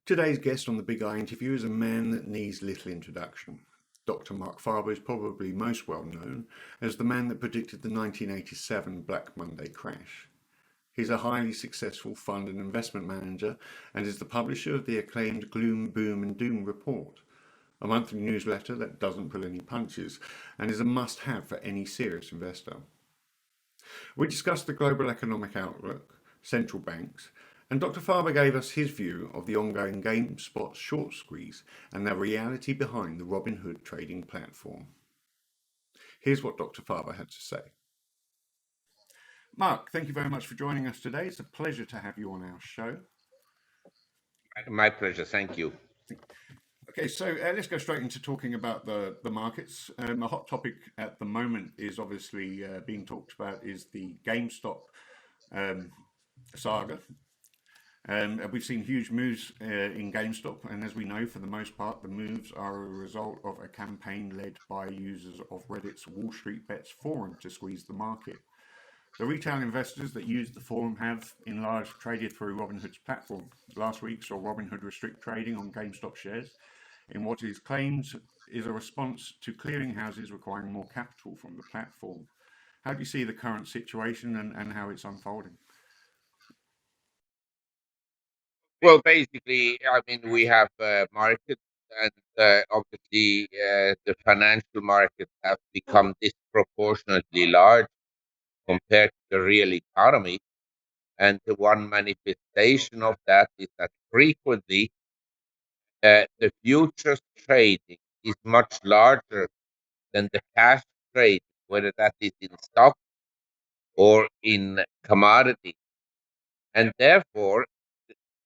Today's guest on the Big Eye interview is a man that needs little introduction. Dr. Marc Faber is probably most well known as the man that predicted the 1987 Black Monday crash. He's a highly successful fund and investment manager and is the publisher of the acclaimed Gloom Boom and Doom report, a monthly newsletter that doesn't pull any punches and is a must-have for any serious investor. We discussed the global economic outlook, central banks, and Dr. Faber gave us his view of the ongoing GameStop short squeeze and the reality behind the RobinHood trading platform. Here's what Dr. Faber had to say. Marc, thank you very much for joining us today. It's a pleasure to have you on our show. My pleasure. Thank you. Okay, so let's go straight into talking about the markets. A hot topic at the moment is obviously being talked about is the GameStop saga. We've seen huge moves in GameStop, and as we know, for the most part, the moves are a result of a campaign led by users of Reddit's Wall Street Bets forum to squeeze the market. The retail investors that use the forum have, in large, traded through Robinhood's platform. Last week saw Robinhood restrict trading on GameStop shares in what is claimed is a response to clearinghouses requiring more capital from the platform. How do you see the current situation and how it's unfolding? Well, basically, I mean, we have markets, and obviously, the financial markets have become disproportionately large compared to the real economy. And the one manifestation of that is that frequently the futures trading is much larger than the cash trade, whether that is in stock or in commodity. And therefore,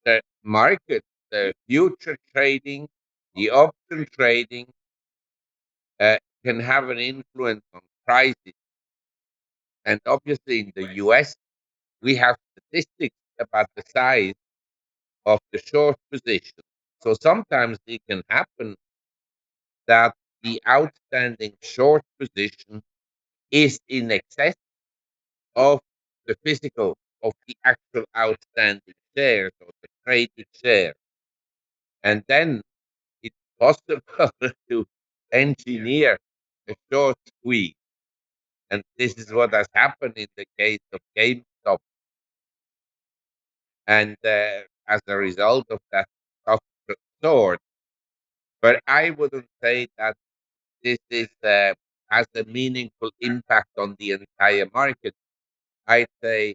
the market, the future trading, the option trading can have an influence on prices. And obviously, in the US, we have statistics about the size of the short position. So sometimes it can happen that the outstanding short position is in excess of the physical, of the actual outstanding shares or the traded share. And then it's possible to engineer a short squeeze. And this is what has happened in the case of GameStop. And as a result of that tough sword. But I wouldn't say that this is has a meaningful impact on the entire market. I'd say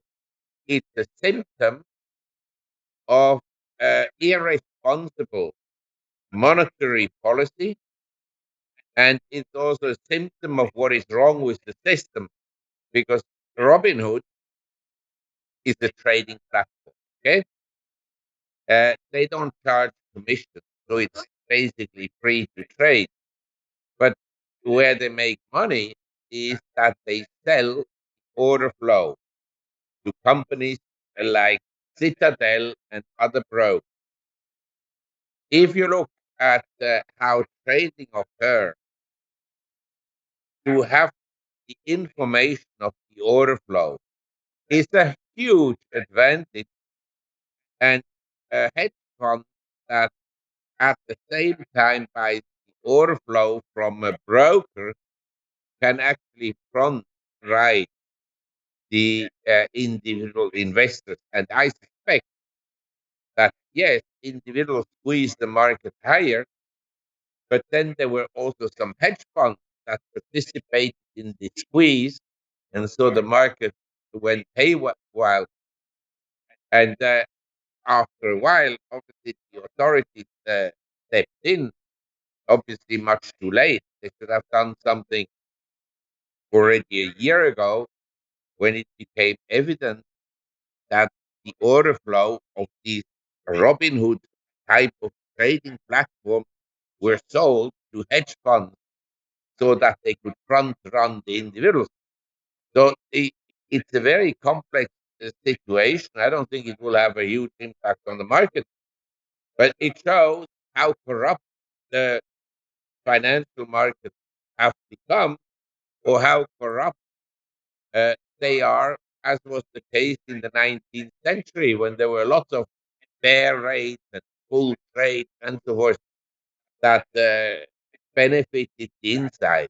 it's a symptom of irresponsible monetary policy, and it's also a symptom of what is wrong with the system, because Robinhood is a trading platform. Okay, they don't charge commission, so it's basically free to trade. But where they make money is that they sell order flow to companies like Citadel and other brokers. If you look at how trading occurs, to have the information of the order flow is a huge advantage, and a hedge fund that at the same time buys the order flow from a broker can actually front ride the individual investors. And I suspect that, yes, individuals squeeze the market higher, but then there were also some hedge funds that participated in the squeeze, and so the market went haywire. And after a while, obviously, the authorities stepped in, obviously, much too late. They should have done something already a year ago when it became evident that the order flow of these Robinhood type of trading platforms were sold to hedge funds so that they could front run the individuals. So it's a very complex situation. I don't think it will have a huge impact on the market, but it shows how corrupt the financial markets have become, or how corrupt they are, as was the case in the 19th century when there were lots of bear raids and full trade and so forth that benefited the inside.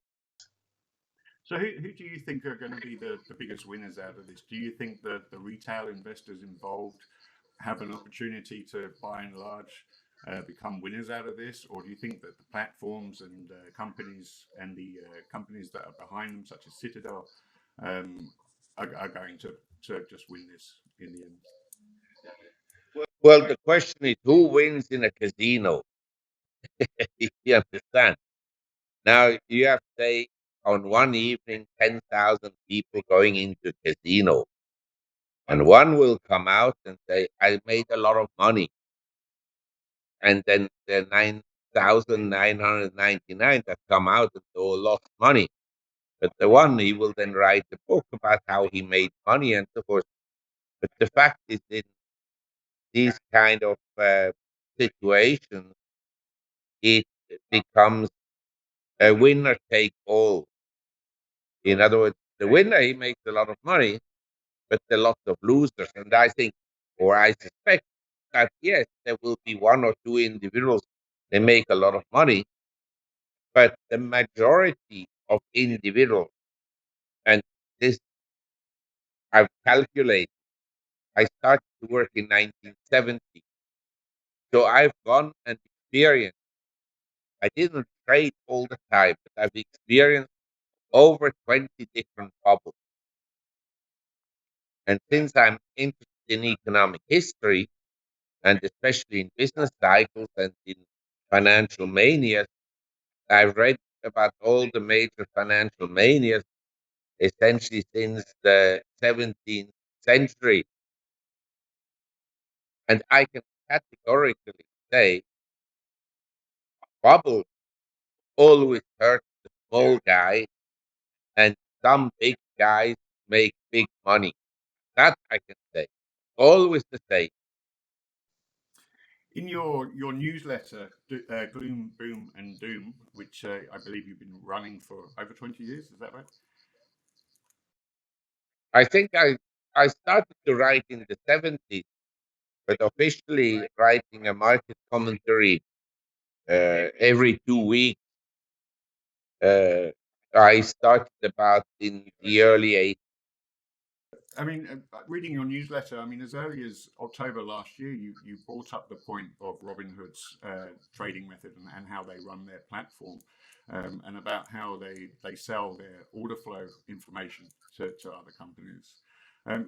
So who do you think are going to be the biggest winners out of this? Do you think that the retail investors involved have an opportunity to, by and large, become winners out of this, or do you think that the platforms and companies and the companies that are behind them, such as Citadel, um, are going to just win this in the end? Well, the question is who wins in a casino? If you understand. Now you have, say, on one evening, 10,000 people going into a casino, and one will come out and say, "I made a lot of money," and then the 9,999 that come out and all lost money. But the one, he will then write a book about how he made money and so forth. But the fact is, in these kind of situations, it becomes a winner take all. In other words, the winner, he makes a lot of money, but there are lots of losers. And I think, or I suspect, that yes, there will be one or two individuals they make a lot of money, but the majority of individuals, and this I've calculated, I started to work in 1970, so I've gone and experienced. I didn't trade all the time, but I've experienced over 20 different bubbles. And since I'm interested in economic history, and especially in business cycles and in financial manias, I've read about all the major financial manias essentially since the 17th century. And I can categorically say bubbles always hurt the small guy, and some big guys make big money. That I can say. Always the same. In your newsletter, Gloom, Boom and Doom, which I believe you've been running for over 20 years, is that right? I think I started to write in the 70s, but officially writing a market commentary every 2 weeks. Uh, I started about in the early 80s. I mean, reading your newsletter, I mean, as early as October last year, you brought up the point of RobinHood's trading method and how they run their platform, and about how they sell their order flow information to other companies.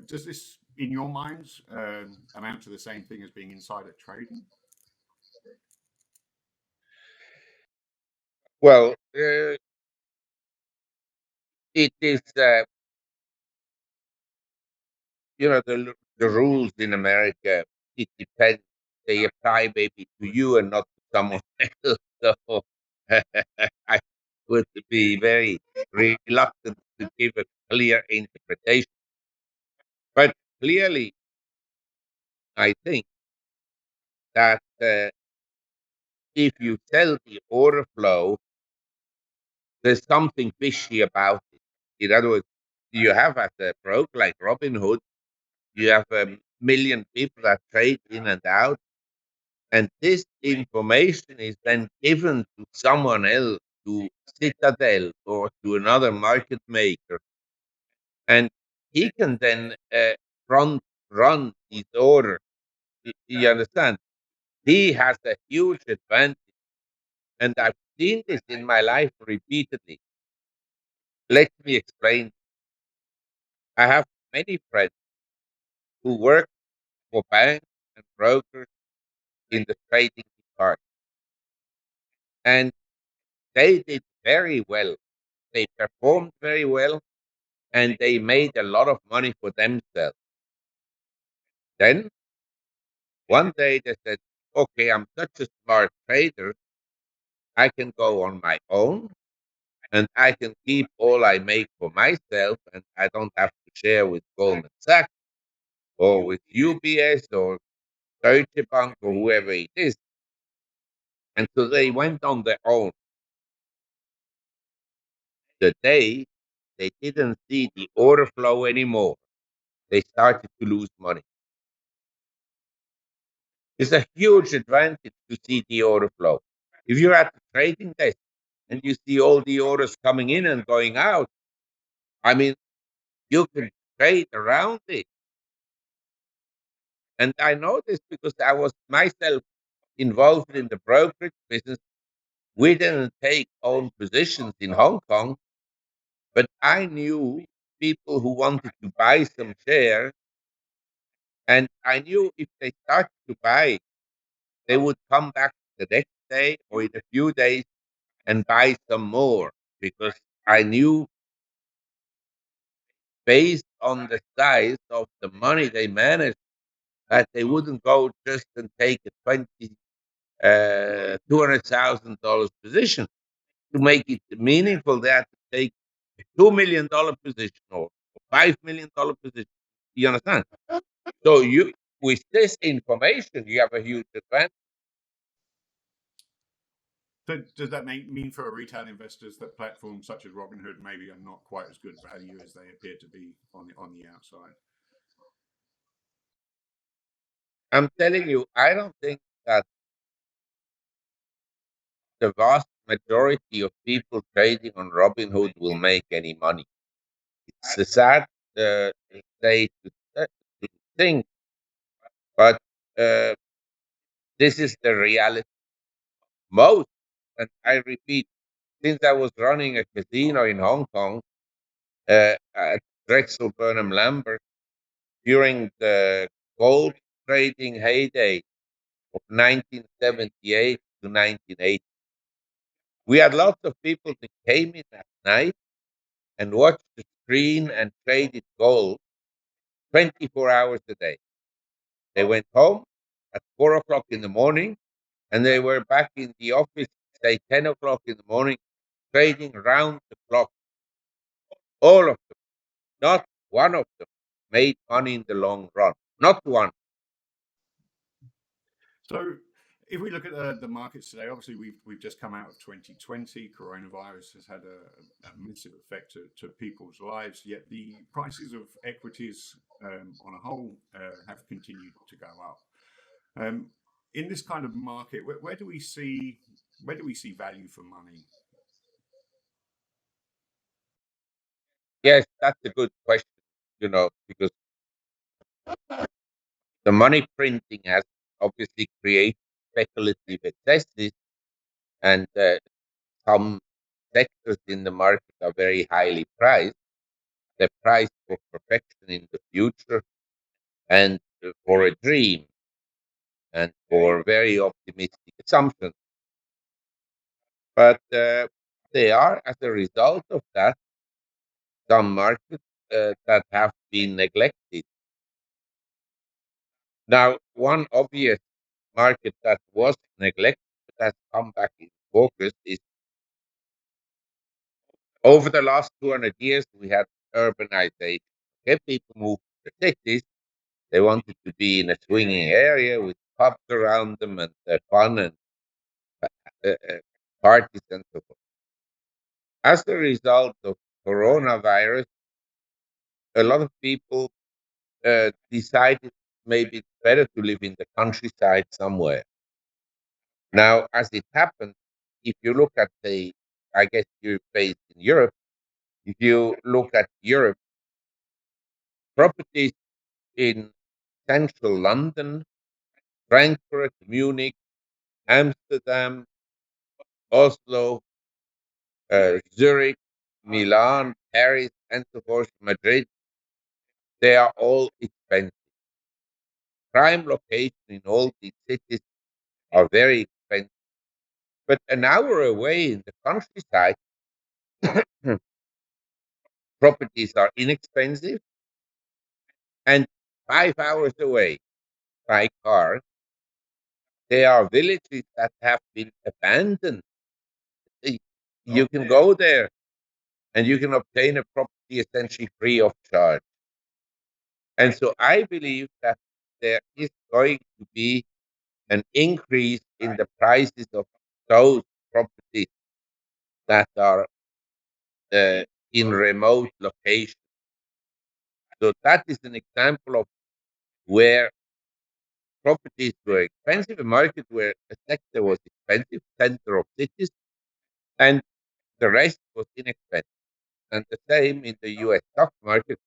Does this, in your minds, amount to the same thing as being insider trading? Well, it is, the rules in America. It depends. They apply maybe to you and not to someone else. So I would be very reluctant to give a clear interpretation. But clearly, I think that if you sell the order flow, there's something fishy about it. In other words, you have as a broker like Robinhood, you have a million people that trade in and out, and this information is then given to someone else, to Citadel or to another market maker, and he can then front run his order. You understand? He has a huge advantage, and I've seen this in my life repeatedly. Let me explain. I have many friends who work for banks and brokers in the trading department, and they did very well. They performed very well, and they made a lot of money for themselves. Then one day they said, "Okay, I'm such a smart trader, I can go on my own and I can keep all I make for myself, and I don't have to share with Goldman Sachs or with UBS or Deutsche Bank or whoever it is." And so they went on their own. The day they didn't see the order flow anymore, they started to lose money. It's a huge advantage to see the order flow. If you're at the trading desk and you see all the orders coming in and going out, I mean, you can trade around it. And I know this because I was myself involved in the brokerage business. We didn't take own positions in Hong Kong, but I knew people who wanted to buy some shares, and I knew if they started to buy, they would come back the next day or in a few days and buy some more because I knew based on the size of the money they managed that they wouldn't go just and take a $200,000 position. To make it meaningful, they had to take a $2 million position or $5 million position. You understand? So you, with this information, you have a huge advantage. So does that mean for retail investors that platforms such as Robinhood maybe are not quite as good value as they appear to be on the outside? I'm telling you, I don't think that the vast majority of people trading on Robinhood will make any money. It's a sad state to think, but uh, this is the reality. Most, and I repeat, since I was running a casino in Hong Kong at Drexel Burnham Lambert during the gold trading heyday of 1978 to 1980, we had lots of people that came in at night and watched the screen and traded gold 24 hours a day. They went home at 4 o'clock in the morning and they were back in the office, say 10 o'clock in the morning, trading round the clock. All of them, not one of them, made money in the long run. Not one. So if we look at the markets today, obviously we've just come out of 2020. Coronavirus has had a massive effect to people's lives, yet the prices of equities on a whole have continued to go up. In this kind of market, where do we see value for money? Yes, that's a good question, because the money printing has obviously created speculative excesses, and some sectors in the market are very highly priced. They're priced for perfection in the future and for a dream and for very optimistic assumptions. But they are, as a result of that, some markets that have been neglected. Now, one obvious market that was neglected but has come back in focus is over the last 200 years, we had urbanization. Okay, people moved to the cities. They wanted to be in a swinging area with pubs around them and fun and uh, uh, parties and so forth. As a result of coronavirus, a lot of people decided maybe it's better to live in the countryside somewhere. Now, as it happens, if you look at I guess you're based in Europe, if you look at Europe, properties in central London, Frankfurt, Munich, Amsterdam, Oslo, Zurich, Milan, Paris, and so forth, Madrid, they are all expensive. Prime locations in all these cities are very expensive. But an hour away in the countryside, properties are inexpensive, and 5 hours away by car, there are villages that have been abandoned. Y- You can go there and you can obtain a property essentially free of charge. And so I believe that there is going to be an increase in the prices of those properties that are uh, in remote locations. So that is an example of where properties were expensive, a market where a sector was expensive, center of cities, and the rest was inexpensive. And the same in the US stock market.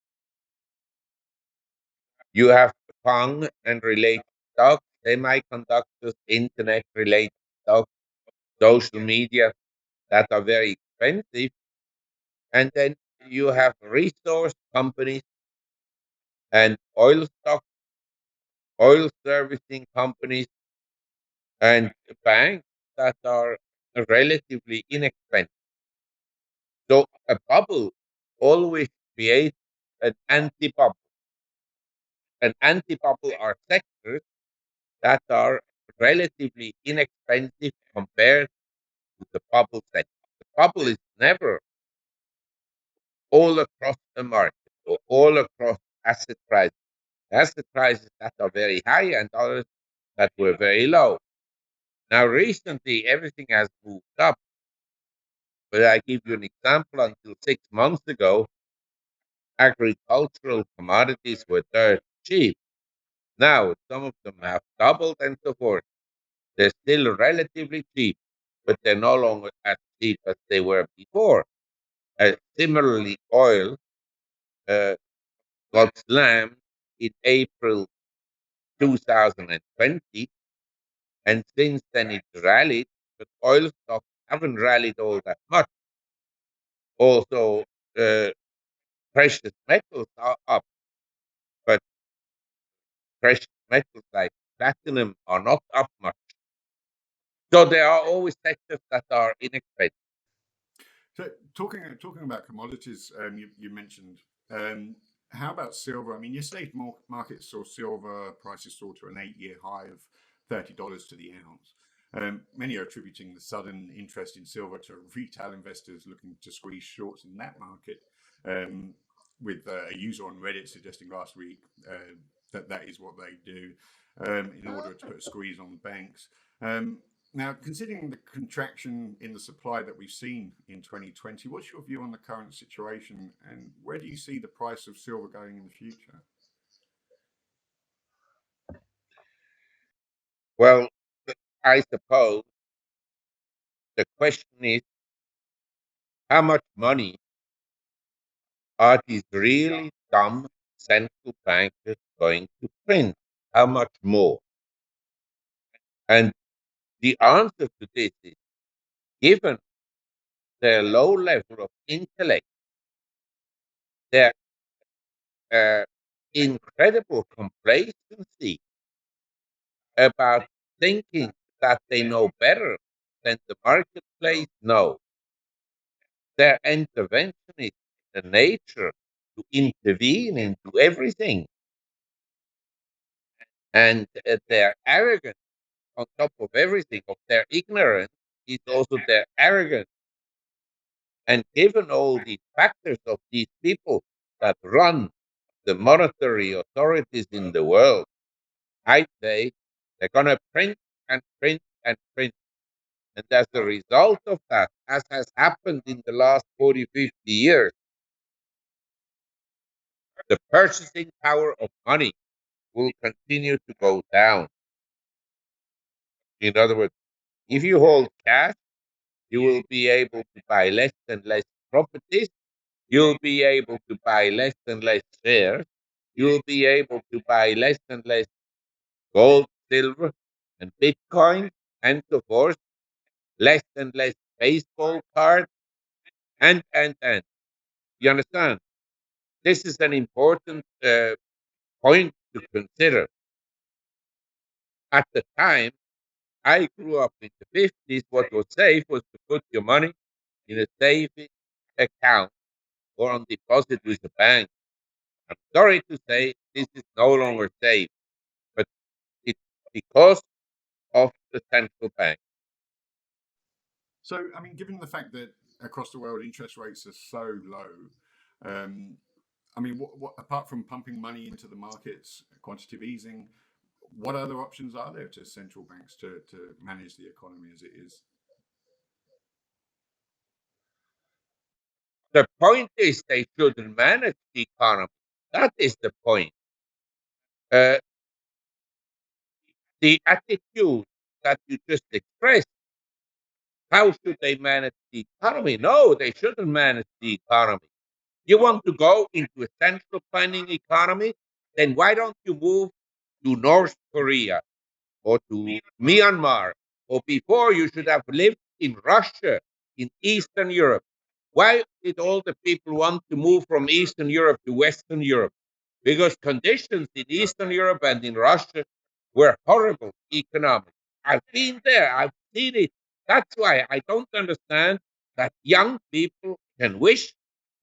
You have FANG and related stocks, semiconductors, internet related stocks, social media that are very expensive. And then you have resource companies and oil stock, oil servicing companies, and banks that are relatively inexpensive. So a bubble always creates an anti-bubble. An anti-bubble are sectors that are relatively inexpensive compared to the bubble sector. The bubble is never all across the market or all across asset prices. Asset prices that are very high and others that were very low. Now, recently, everything has moved up. But I give you an example. Until 6 months ago, agricultural commodities were dirt cheap. Now, some of them have doubled and so forth. They're still relatively cheap, but they're no longer as cheap as they were before. Similarly, oil uh, got slammed in April 2020, and since then it rallied, but oil stocks haven't rallied all that much. Also, uh, precious metals are up, but precious metals like platinum are not up much. So there are always sectors that are inexpensive. So talking about commodities, you mentioned. How about silver? I mean, yesterday's market saw silver prices soar to an 8-year high of $30 to the ounce. Many are attributing the sudden interest in silver to retail investors looking to squeeze shorts in that market. Um, with a user on Reddit suggesting last week that that is what they do in order to put a squeeze on the banks. Now, considering the contraction in the supply that we've seen in 2020, what's your view on the current situation and where do you see the price of silver going in the future? Well, I suppose the question is how much money are these really dumb central bankers going to print? How much more? And the answer to this is given their low level of intellect, their uh, incredible complacency about thinking that they know better than the marketplace knows. Their intervention is the nature to intervene into everything. And their arrogance on top of everything, of their ignorance, is also their arrogance. And given all these factors of these people that run the monetary authorities in the world, I'd say they're going to print and print and print. And as a result of that, as has happened in the last 40, 50 years, the purchasing power of money will continue to go down. In other words, if you hold cash, you will be able to buy less and less properties. You'll be able to buy less and less shares. You'll be able to buy less and less gold, silver, and Bitcoin, and so forth. Less and less baseball cards, and. You understand? This is an important point to consider. At the time I grew up in the 50s, what was safe was to put your money in a savings account or on deposit with the bank. I'm sorry to say this is no longer safe, but it's because of the central bank. So, I mean, given the fact that across the world interest rates are so low, um, I mean, what apart from pumping money into the markets, quantitative easing, what other options are there to central banks to manage the economy as it is? The point is they shouldn't manage the economy. That is the point. Uh, the attitude that you just expressed, how should they manage the economy? No, they shouldn't manage the economy. You want to go into a central planning economy? Then why don't you move to North Korea or to Myanmar? Or before, you should have lived in Russia, in Eastern Europe. Why did all the people want to move from Eastern Europe to Western Europe? Because conditions in Eastern Europe and in Russia were horrible economic. I've been there, I've seen it. That's why I don't understand that young people can wish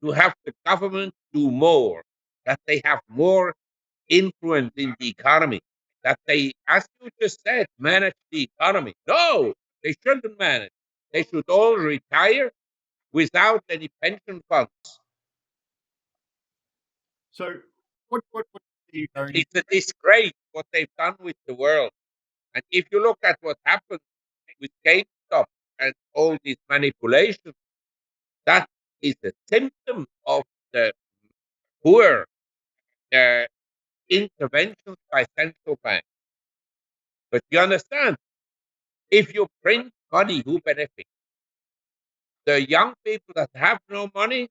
to have the government do more, that they have more influence in the economy, that they, as you just said, manage the economy. No, they shouldn't manage. They should all retire without any pension funds. So, what are you going? It's a disgrace what they've done with the world. And if you look at what happened with GameStop and all these manipulations, that is a symptom of the poor uh, interventions by central banks. But you understand, if you print money, who benefits? The young people that have no money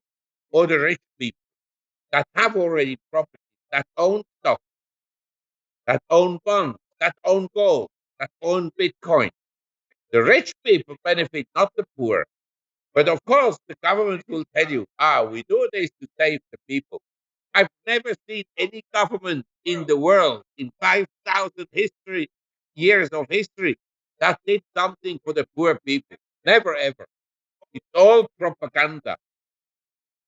or the rich people that have already property, that own stock, that own bonds, that own gold, that own Bitcoin? The rich people benefit, not the poor. But of course, the government will tell you, we do this to save the people. I've never seen any government in the world in 5,000 years of history that did something for the poor people. Never ever. It's all propaganda.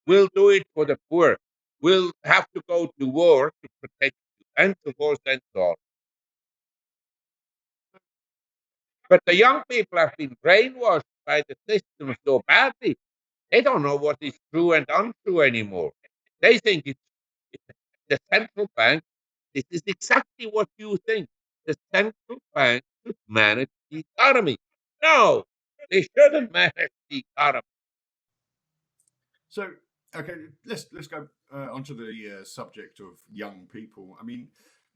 We'll do it for the poor. We'll have to go to war to protect you, and so forth and so on. But the young people have been brainwashed by the system so badly, they don't know what is true and untrue anymore. They think it's the central bank. This is exactly what you think. The central bank should manage the economy. No, they shouldn't manage the economy. So, okay, let's go onto the subject of young people. I mean,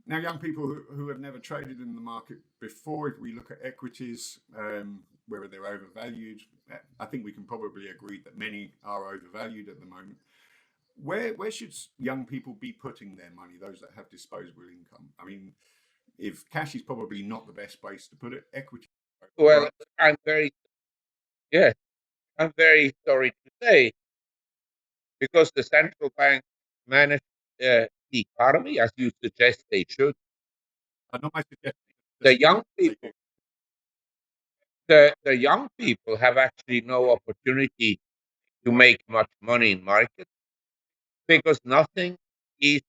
now young people who have never traded in the market before, if we look at equities, whether they're overvalued, I think we can probably agree that many are overvalued at the moment. Where should young people be putting their money? Those that have disposable income. I mean, if cash is probably not the best place to put it, equity. Well, I'm very yes, I'm very sorry to say, because the central bank manage the economy as you suggest they should. Not my suggestion. The young people, the young people have actually no opportunity to make much money in market, because nothing is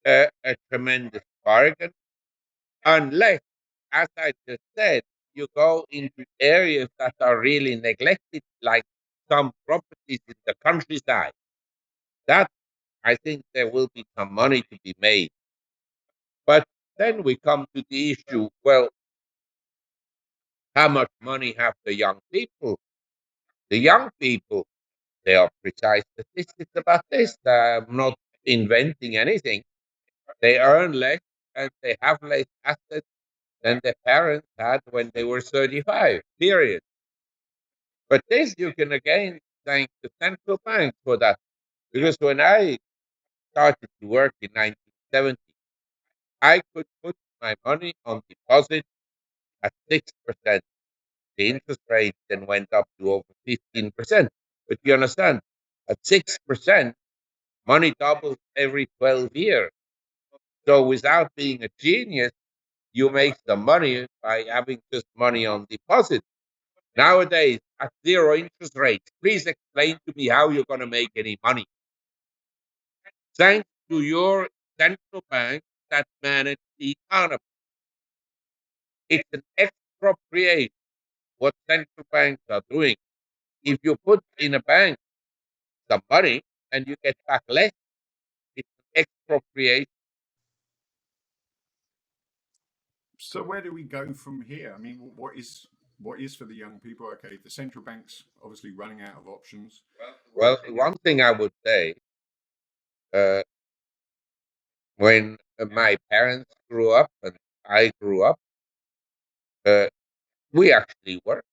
a tremendous bargain unless, as I just said, you go into areas that are really neglected, like some properties in the countryside. That, I think, there will be some money to be made. But then we come to the issue, well, how much money have the young people? The young people, they are precise statistics about this. I'm not inventing anything. They earn less and they have less assets than their parents had when they were 35, period. But this you can again thank the central bank for that. Because when I started to work in 1970, I could put my money on deposit at 6%. The interest rate then went up to over 15%. But you understand, at 6%, money doubles every 12 years. So without being a genius, you make some money by having just money on deposit. Nowadays, at zero interest rates, please explain to me how you're going to make any money. Thanks to your central bank that manage the economy. It's an expropriation what central banks are doing. If you put in a bank some money and you get back less, it's an expropriation. So where do we go from here? I mean, what is for the young people? Okay, the central bank's obviously running out of options. Well, one thing I would say, uh, when my parents grew up and I grew up, Uh, we actually work.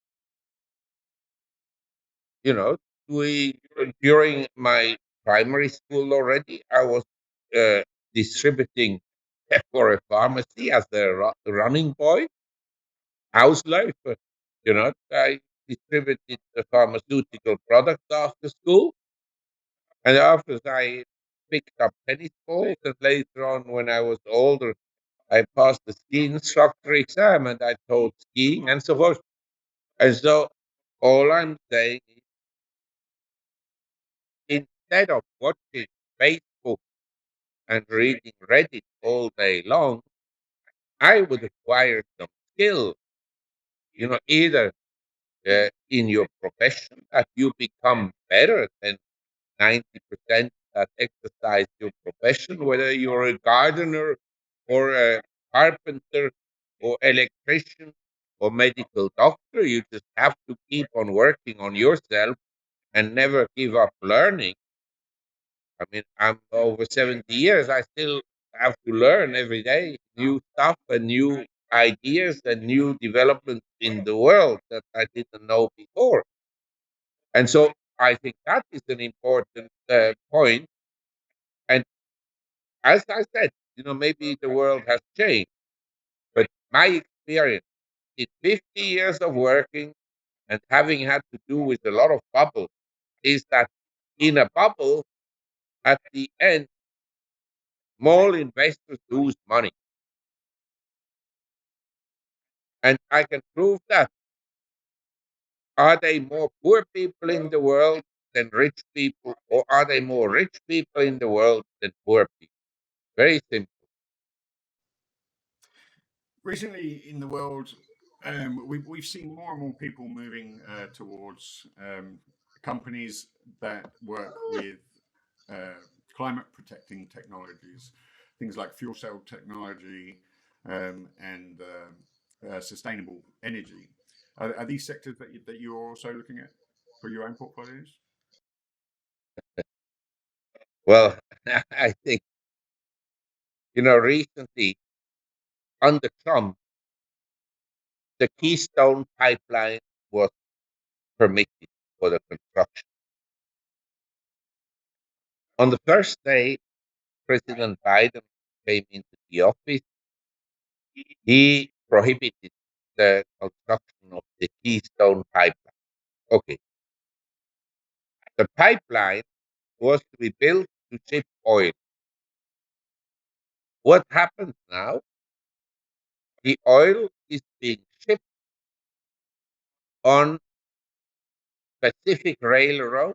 You know, we during my primary school already, I was uh, distributing for a pharmacy as a running boy, house life. You know, I distributed the pharmaceutical products after school, and after I picked up tennis balls, and later on, when I was older, I passed the ski instructor exam, and I taught skiing and so forth. And so, all I'm saying is, instead of watching Facebook and reading Reddit all day long, I would acquire some skill, either in your profession that you become better than 90% that exercise your profession, whether you're a gardener or a carpenter or electrician or medical doctor. You just have to keep on working on yourself and never give up learning. I mean, I'm over 70 years. I still have to learn every day new stuff and new ideas and new developments in the world that I didn't know before. And so I think that is an important point. And as I said, maybe the world has changed, but my experience in 50 years of working and having had to do with a lot of bubbles is that in a bubble, at the end, small investors lose money. And I can prove that. Are they more poor people in the world than rich people, or are they more rich people in the world than poor people? Very simple. Recently in the world, we've seen more and more people moving towards companies that work with uh, climate protecting technologies, things like fuel cell technology and sustainable energy. Are these sectors that you're also looking at for your own portfolios? Well, I think, recently under Trump, the Keystone pipeline was permitted for the construction. On the first day President Biden came into the office, he prohibited the construction of the Keystone pipeline. Okay, the pipeline was to be built to ship oil. What happens now? The oil is being shipped on Pacific Railroad,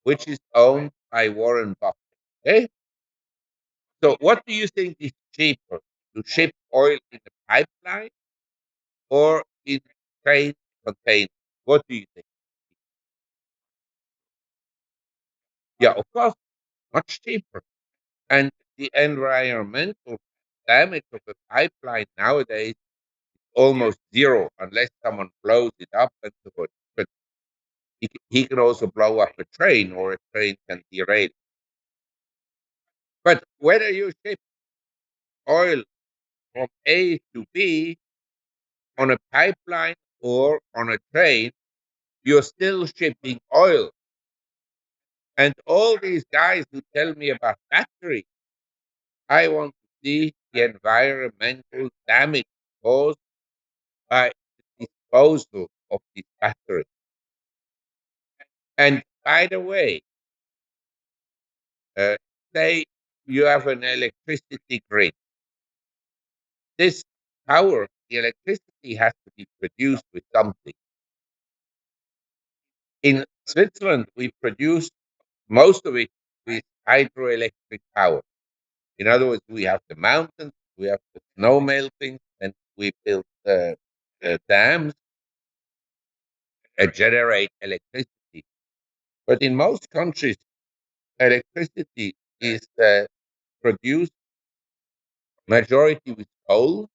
which is owned by Warren Buffett. Okay, so what do you think is cheaper, to ship oil in a pipeline or in train containers? What do you think? Yeah, of course, much cheaper. And the environmental damage of a pipeline nowadays almost zero unless someone blows it up and so forth. But he can also blow up a train, or a train can derail. But whether you ship oil from A to B on a pipeline or on a train, you're still shipping oil. And all these guys who tell me about battery, I want to see the environmental damage caused by the disposal of this battery. And by the way, uh, say you have an electricity grid. This power, the electricity has to be produced with something. In Switzerland, we produce most of it with hydroelectric power. In other words, we have the mountains, we have the snow melting, and we build dams that generate electricity. But in most countries, electricity is produced majority with coal,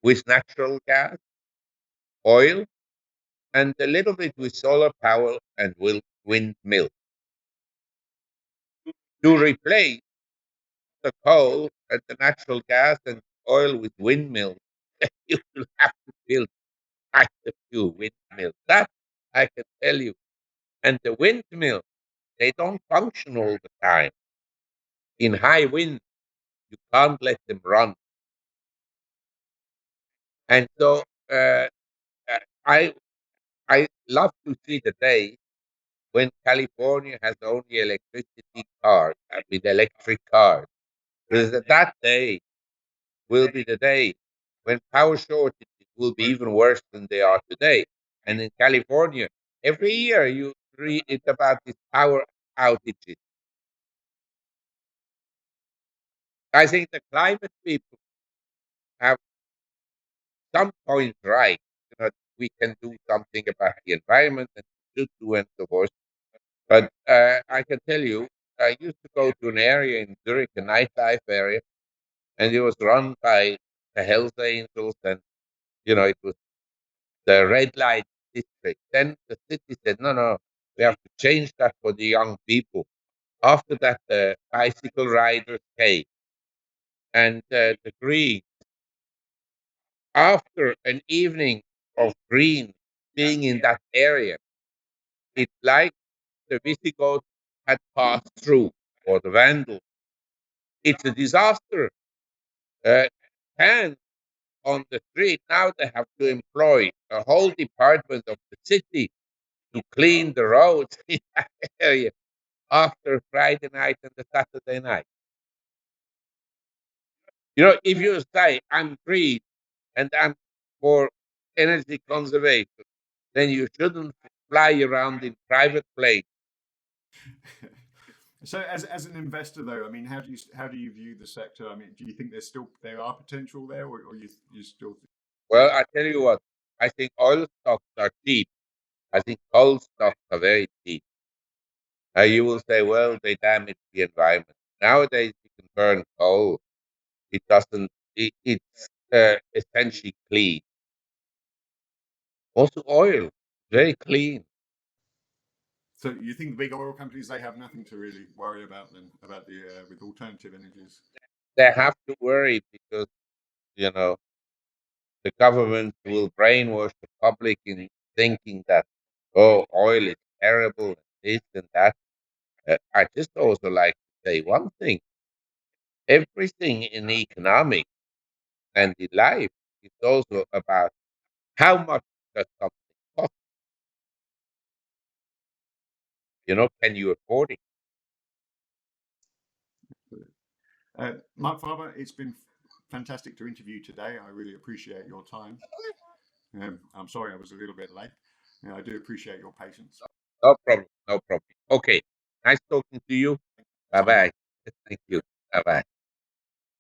with natural gas, oil, and a little bit with solar power and windmill. To replace the coal and the natural gas and oil with windmills, you will have to build quite a few windmills. That I can tell you. And the windmills, they don't function all the time. In high wind, you can't let them run. And so uh, uh, I I love to see the day when California has only electricity cars with electric cars. Because that day will be the day when power shortages will be even worse than they are today. And in California, every year you read it about these power outages. I think the climate people have some points right. We can do something about the environment and should do and so forth. But I can tell you, I used to go to an area in Zurich, a nightlife area, and it was run by the Hells Angels, and it was the red light district. Then the city said, no, no, we have to change that for the young people. After that, the bicycle riders came, and the green. After an evening of green being in that area, it's like the Visigoths had passed through, or the Vandals. It's a disaster. Uh, and on the street now they have to employ a whole department of the city to clean the roads in that area after Friday night and the Saturday night. If you say I'm green and I'm for energy conservation, then you shouldn't fly around in private planes. So, as an investor, though, I mean, how do you view the sector? I mean, do you think there are potential there, or you still? Well, I tell you what, I think oil stocks are cheap. I think coal stocks are very cheap. You will say, well, they damage the environment. Nowadays, you can burn coal. It doesn't. It's essentially clean. Also, oil, very clean. So you think the big oil companies, they have nothing to really worry about then about the with alternative energies? They have to worry because you know the government will brainwash the public in thinking that oil is terrible, and this and that. I just also like to say one thing: everything in economics and in life is also about how much does something cost. Can you afford it? Mark Faber, it's been fantastic to interview today. I really appreciate your time. I'm sorry I was a little bit late. I do appreciate your patience. No problem. No problem. Okay. Nice talking to you. Bye Bye bye. bye. Thank you. Bye bye.